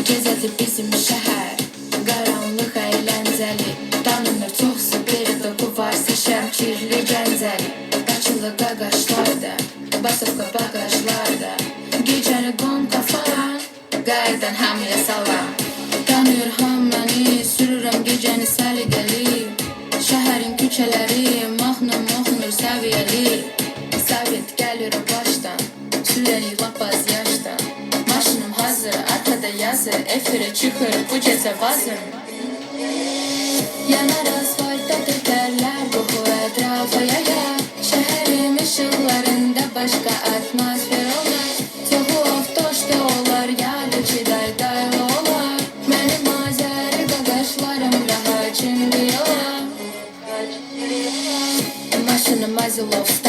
Gecədir bizim şəhər, qaranlıq əyləncəli. Tanınır çoxsu bir doku varsa şəmkirli gəncəli. Qaçılı qaqaşlarda, basıqqa bagajlarda. Gecəni qon qafan, qaydan hamıya salam. Tanıyır haməni, sürürəm gecəni səliqəli. Şəhərin küçələri mahnur səviyyəli. Sovet gəlir o başdan, sürəlik lap az yaşdan. Maşınım hazır, arkada yazır, efirə çıxır bu gecə vazır. Yanar asfaltda təkərlər, qoxur ətrafa yayar. Şəhərim işıqlarında başqa atmosfer olar. Çoxu avtoşda olar, yadıcı daydaylı olar. Mənim azəri qaqaşlarım daha cimri olar. Maşınım Azilovski